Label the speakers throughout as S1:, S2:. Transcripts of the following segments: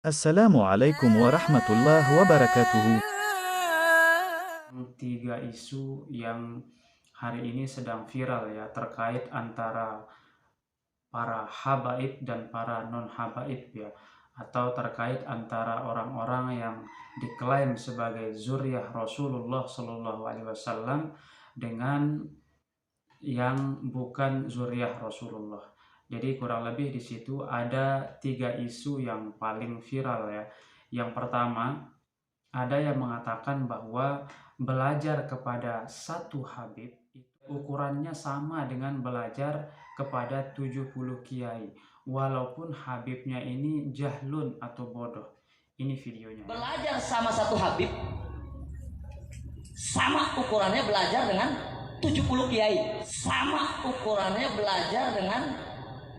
S1: Assalamualaikum warahmatullahi wabarakatuh.
S2: Tiga isu yang hari ini sedang viral ya, terkait antara para habaib dan para non habaib ya, atau terkait antara orang-orang yang diklaim sebagai zuriyah Rasulullah Shallallahu Alaihi Wasallam dengan yang bukan zuriyah Rasulullah. Jadi kurang lebih di situ ada tiga isu yang paling viral ya. Yang pertama, ada yang mengatakan bahwa belajar kepada satu habib ukurannya sama dengan belajar kepada 70 kiai, walaupun habibnya ini jahlun atau bodoh. Ini videonya.
S3: Belajar sama satu habib sama ukurannya belajar dengan 70 kiai. Sama ukurannya belajar dengan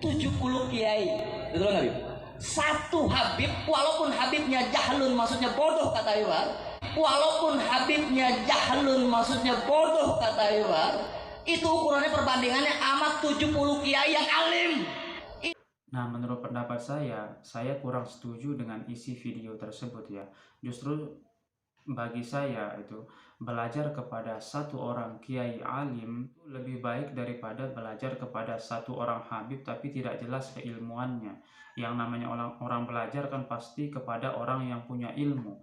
S3: 70 kiai. Betul nggak, Habib? Satu habib, walaupun habibnya jahlun maksudnya bodoh kata Iwan. Walaupun habibnya jahlun maksudnya bodoh kata Iwan. Itu ukurannya perbandingannya amat 70 kiai yang alim.
S2: Nah, menurut pendapat saya kurang setuju dengan isi video tersebut ya. Justru bagi saya itu belajar kepada satu orang kiai alim lebih baik daripada belajar kepada satu orang habib tapi tidak jelas keilmuannya. Yang namanya orang belajar kan pasti kepada orang yang punya ilmu.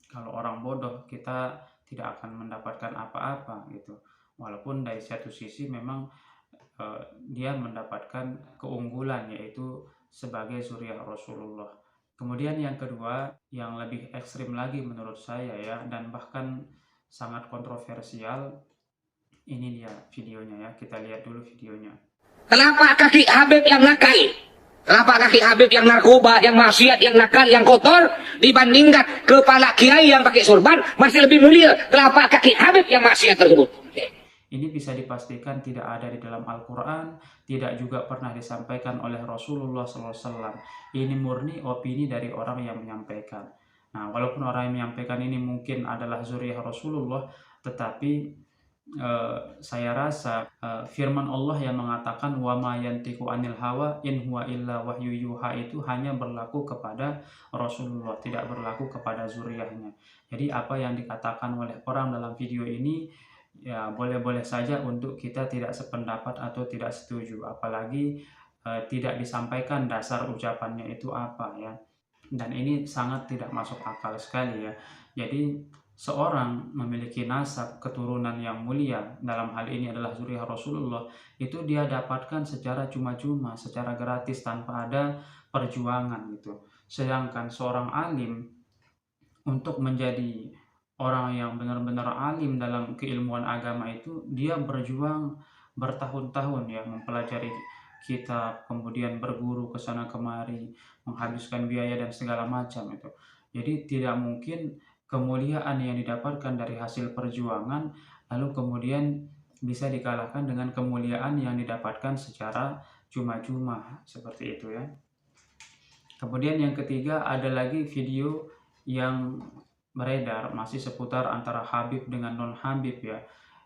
S2: Kalau orang bodoh kita tidak akan mendapatkan apa-apa gitu. Walaupun dari satu sisi memang dia mendapatkan keunggulan yaitu sebagai zuriat Rasulullah. Kemudian yang kedua, yang lebih ekstrim lagi menurut saya ya, dan bahkan sangat kontroversial, ini dia videonya ya, kita lihat dulu videonya.
S4: Kenapa kaki Habib yang nakal? Kenapa kaki Habib yang narkoba, yang maksiat, yang nakal, yang kotor dibandingkan kepala kiai yang pakai sorban masih lebih mulia? Kenapa kaki Habib yang maksiat tersebut?
S2: Ini bisa dipastikan tidak ada di dalam Al-Quran, tidak juga pernah disampaikan oleh Rasulullah SAW. Ini murni opini dari orang yang menyampaikan. Nah, walaupun orang yang menyampaikan ini mungkin adalah zuriyah Rasulullah, tetapi saya rasa firman Allah yang mengatakan wa ma yantiqu anil hawa in huwa illa wahyu yuha itu hanya berlaku kepada Rasulullah, tidak berlaku kepada zuriyahnya. Jadi apa yang dikatakan oleh orang dalam video ini ya boleh-boleh saja untuk kita tidak sependapat atau tidak setuju, apalagi tidak disampaikan dasar ucapannya itu apa ya. Dan ini sangat tidak masuk akal sekali ya. Jadi seorang memiliki nasab keturunan yang mulia, dalam hal ini adalah zuriyah Rasulullah, itu dia dapatkan secara cuma-cuma, secara gratis tanpa ada perjuangan gitu. Sedangkan seorang alim untuk menjadi orang yang benar-benar alim dalam keilmuan agama itu dia berjuang bertahun-tahun ya, mempelajari kitab, kemudian berguru ke sana kemari, menghabiskan biaya dan segala macam itu. Jadi tidak mungkin kemuliaan yang didapatkan dari hasil perjuangan lalu kemudian bisa dikalahkan dengan kemuliaan yang didapatkan secara cuma-cuma seperti itu ya. Kemudian yang ketiga ada lagi video yang beredar masih seputar antara Habib dengan non Habib ya,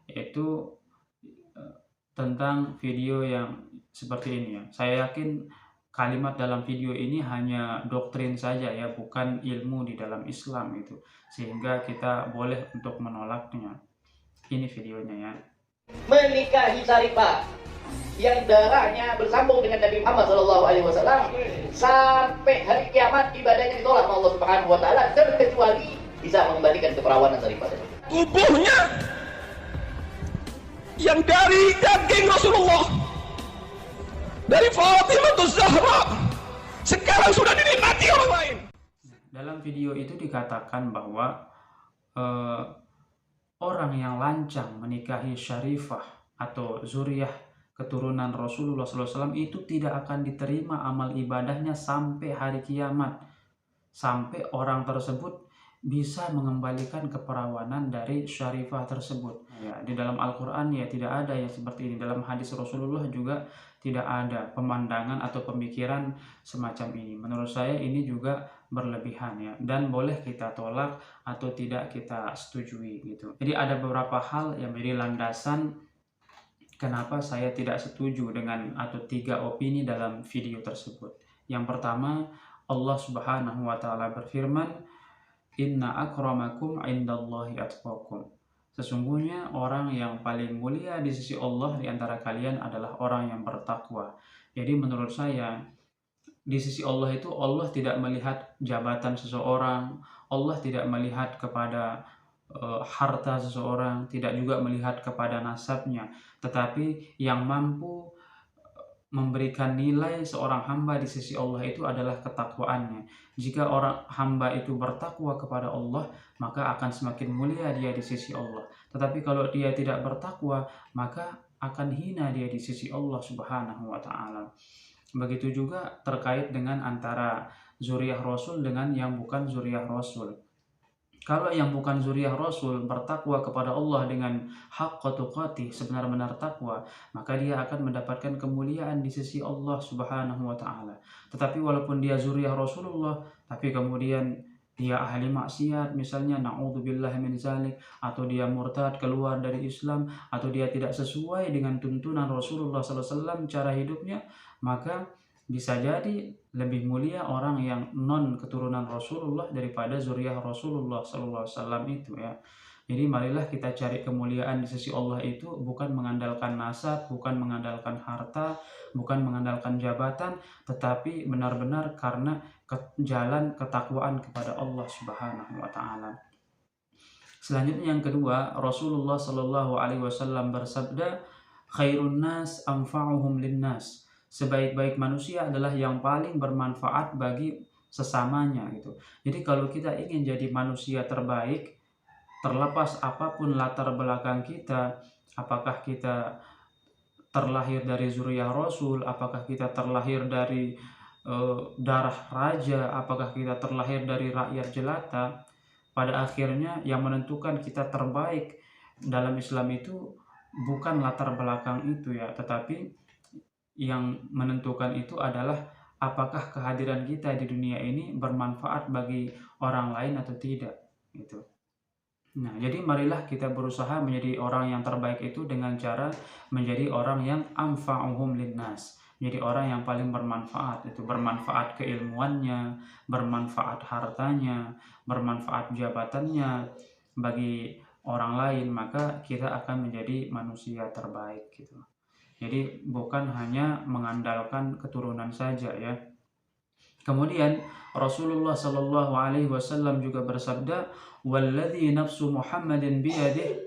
S2: yaitu tentang video yang seperti ini ya. Saya yakin kalimat dalam video ini hanya doktrin saja ya, bukan ilmu di dalam Islam itu, sehingga kita boleh untuk menolaknya. Ini videonya ya.
S5: Menikahi Syarifah yang darahnya bersambung dengan Nabi Muhammad SAW sampai hari kiamat ibadahnya ditolak oleh Allah Subhanahu Wa Taala terkecuali bisa mengembalikan keperawanan Syarifah.
S6: Tubuhnya yang dari daging Rasulullah, dari Fatimah Zahra, sekarang sudah dinikmati orang lain.
S2: Dalam video itu dikatakan bahwa orang yang lancang menikahi Syarifah atau zuriyah keturunan Rasulullah SAW itu tidak akan diterima amal ibadahnya sampai hari kiamat, sampai orang tersebut bisa mengembalikan keperawanan dari Syarifah tersebut ya. Di dalam Al-Quran ya tidak ada yang seperti ini, dalam hadis Rasulullah juga tidak ada pemandangan atau pemikiran semacam ini. Menurut saya ini juga berlebihan ya, dan boleh kita tolak atau tidak kita setujui gitu. Jadi ada beberapa hal yang menjadi landasan kenapa saya tidak setuju dengan atau tiga opini dalam video tersebut. Yang pertama, Allah Subhanahu wa taala berfirman, "Inna akramakum indallahi atqakum." Sesungguhnya orang yang paling mulia di sisi Allah di antara kalian adalah orang yang bertakwa. Jadi menurut saya, di sisi Allah itu Allah tidak melihat jabatan seseorang, Allah tidak melihat kepada harta seseorang, tidak juga melihat kepada nasabnya, tetapi yang mampu memberikan nilai seorang hamba di sisi Allah itu adalah ketakwaannya. Jika orang hamba itu bertakwa kepada Allah, maka akan semakin mulia dia di sisi Allah. Tetapi kalau dia tidak bertakwa, maka akan hina dia di sisi Allah Subhanahu wa taala. Begitu juga terkait dengan antara zuriyah Rasul dengan yang bukan zuriyah Rasul. Kalau yang bukan zuriyah Rasul bertakwa kepada Allah dengan haqqa tuqatih, sebenar-benar takwa, maka dia akan mendapatkan kemuliaan di sisi Allah Subhanahu wa taala. Tetapi walaupun dia zuriyah Rasulullah, tapi kemudian dia ahli maksiat, misalnya na'udzubillah min zalik, atau dia murtad keluar dari Islam, atau dia tidak sesuai dengan tuntunan Rasulullah SAW cara hidupnya, maka bisa jadi lebih mulia orang yang non keturunan Rasulullah daripada zuriyah Rasulullah SAW itu ya. Jadi marilah kita cari kemuliaan di sisi Allah itu bukan mengandalkan nasab, bukan mengandalkan harta, bukan mengandalkan jabatan, tetapi benar-benar karena jalan ketakwaan kepada Allah Subhanahu wa taala. Selanjutnya yang kedua, Rasulullah Shallallahu alaihi wasallam bersabda, "Khairun nas anfa'uhum linnas." Sebaik-baik manusia adalah yang paling bermanfaat bagi sesamanya gitu. Jadi kalau kita ingin jadi manusia terbaik, terlepas apapun latar belakang kita, apakah kita terlahir dari zuriyah Rasul, apakah kita terlahir dari darah raja, apakah kita terlahir dari rakyat jelata, pada akhirnya yang menentukan kita terbaik dalam Islam itu bukan latar belakang itu ya, tetapi yang menentukan itu adalah apakah kehadiran kita di dunia ini bermanfaat bagi orang lain atau tidak gitu. Nah, jadi marilah kita berusaha menjadi orang yang terbaik itu dengan cara menjadi orang yang anfa'uhum linnas, menjadi orang yang paling bermanfaat, itu bermanfaat keilmuannya, bermanfaat hartanya, bermanfaat jabatannya bagi orang lain, maka kita akan menjadi manusia terbaik gitu. Jadi bukan hanya mengandalkan keturunan saja ya. Kemudian Rasulullah Shallallahu alaihi wasallam juga bersabda, "Walladzi nafsu Muhammadin biyadihi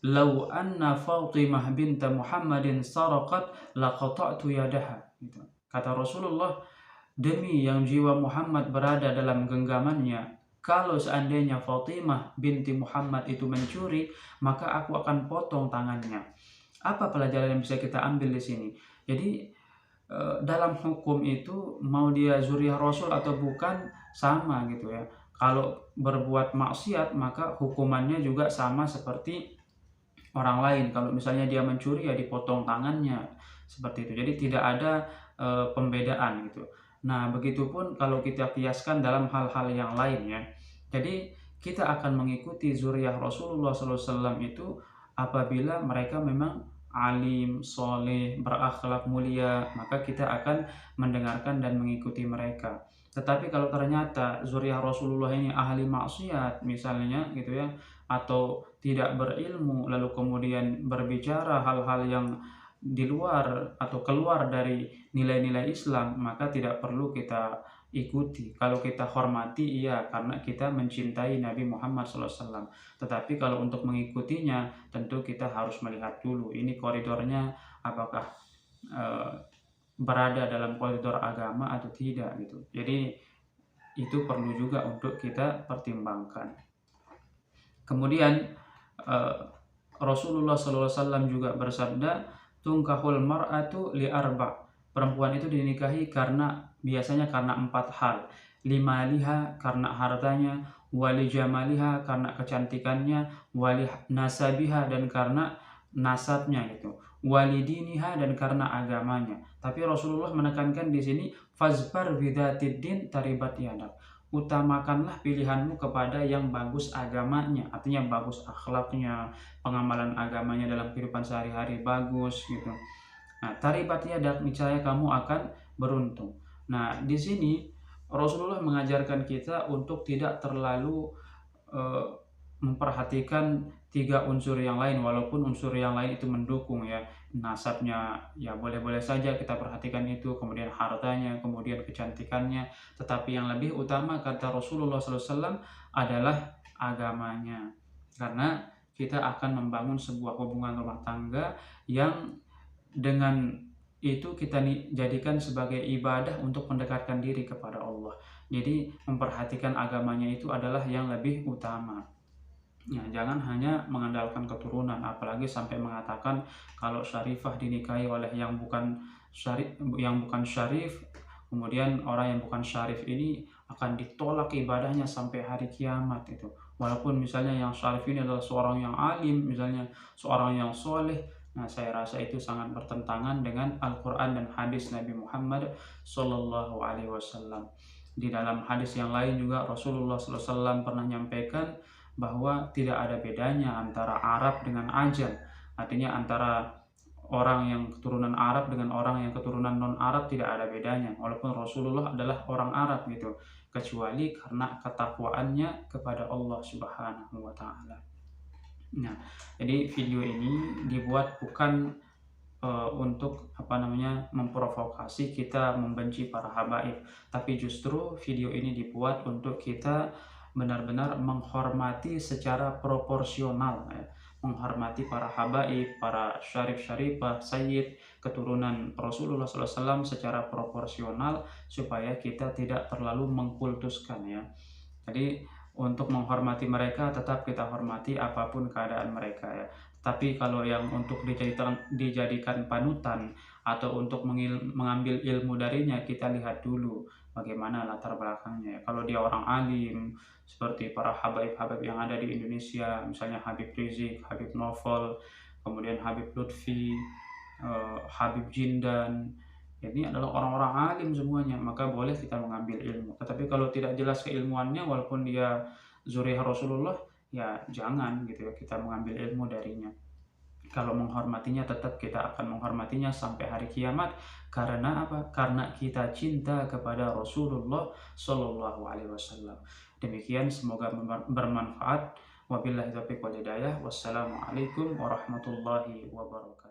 S2: law anna Fatimah binta Muhammadin saraqat laqata'tu yadaha." Gitu. Kata Rasulullah, demi yang jiwa Muhammad berada dalam genggamannya, kalau seandainya Fatimah binti Muhammad itu mencuri, maka aku akan potong tangannya. Apa pelajaran yang bisa kita ambil di sini? Jadi dalam hukum itu mau dia zuriyah Rasul atau bukan sama gitu ya. Kalau berbuat maksiat maka hukumannya juga sama seperti orang lain. Kalau misalnya dia mencuri ya dipotong tangannya seperti itu. Jadi tidak ada pembedaan gitu. Nah, begitupun kalau kita kiaskan dalam hal-hal yang lain ya. Jadi kita akan mengikuti zuriyah Rasulullah SAW itu apabila mereka memang alim, soleh, berakhlak mulia, maka kita akan mendengarkan dan mengikuti mereka. Tetapi kalau ternyata zuriyah Rasulullah ini ahli maksiat misalnya gitu ya, atau tidak berilmu lalu kemudian berbicara hal-hal yang di luar atau keluar dari nilai-nilai Islam, maka tidak perlu kita ikuti. Kalau kita hormati iya karena kita mencintai Nabi Muhammad SAW. Tetapi kalau untuk mengikutinya tentu kita harus melihat dulu ini koridornya apakah berada dalam koridor agama atau tidak gitu. Jadi itu perlu juga untuk kita pertimbangkan. Kemudian Rasulullah SAW juga bersabda, "Tunkahul mar'atu li arba'." Perempuan itu dinikahi biasanya karena 4 hal. Limaliha karena hartanya, wali jamaliha karena kecantikannya, wali nasabiha dan karena nasabnya gitu, wali diniha dan karena agamanya. Tapi Rasulullah menekankan di sini fazbar bidzatid din taribat yadak. Utamakanlah pilihanmu kepada yang bagus agamanya, artinya bagus akhlaknya, pengamalan agamanya dalam kehidupan sehari-hari bagus gitu. Nah, taribat yadak, niscaya kamu akan beruntung. Nah, di sini Rasulullah mengajarkan kita untuk tidak terlalu memperhatikan 3 unsur yang lain, walaupun unsur yang lain itu mendukung ya. Nasabnya ya boleh-boleh saja kita perhatikan itu, kemudian hartanya, kemudian kecantikannya, tetapi yang lebih utama kata Rasulullah SAW adalah agamanya. Karena kita akan membangun sebuah hubungan rumah tangga yang dengan itu kita jadikan sebagai ibadah untuk mendekatkan diri kepada Allah. Jadi memperhatikan agamanya itu adalah yang lebih utama. Ya, jangan hanya mengandalkan keturunan, apalagi sampai mengatakan kalau syarifah dinikahi oleh yang bukan syarif, kemudian orang yang bukan syarif ini akan ditolak ibadahnya sampai hari kiamat itu. Walaupun misalnya yang syarif ini adalah seorang yang alim, misalnya seorang yang soleh. Nah, saya rasa itu sangat bertentangan dengan Al-Quran dan hadis Nabi Muhammad SAW. Di dalam hadis yang lain juga Rasulullah SAW pernah menyampaikan bahwa tidak ada bedanya antara Arab dengan Ajam. Artinya antara orang yang keturunan Arab dengan orang yang keturunan non-Arab tidak ada bedanya, walaupun Rasulullah adalah orang Arab gitu, kecuali karena ketakwaannya kepada Allah Subhanahu wa Ta'ala. Nah, jadi video ini dibuat bukan untuk memprovokasi kita membenci para habaib, tapi justru video ini dibuat untuk kita benar-benar menghormati secara proporsional ya. Menghormati para habaib, para syarif-syarifah, sayyid, keturunan Rasulullah SAW secara proporsional supaya kita tidak terlalu mengkultuskan ya. Jadi untuk menghormati mereka tetap kita hormati apapun keadaan mereka ya. Tapi kalau yang untuk dijadikan panutan atau untuk mengambil ilmu darinya, kita lihat dulu bagaimana latar belakangnya. Kalau dia orang alim seperti para habaib-habaib yang ada di Indonesia, misalnya Habib Rizik, Habib Novel, kemudian Habib Lutfi, Habib Jindan, ini adalah orang-orang alim semuanya, maka boleh kita mengambil ilmu. Tetapi kalau tidak jelas keilmuannya, walaupun dia zuriyah Rasulullah, ya jangan gitu ya, kita mengambil ilmu darinya. Kalau menghormatinya, tetap kita akan menghormatinya sampai hari kiamat. Karena apa? Karena kita cinta kepada Rasulullah Shallallahu Alaihi Wasallam. Demikian, semoga bermanfaat. Wabillahi taufiq wal hidayah. Wassalamualaikum warahmatullahi wabarakatuh.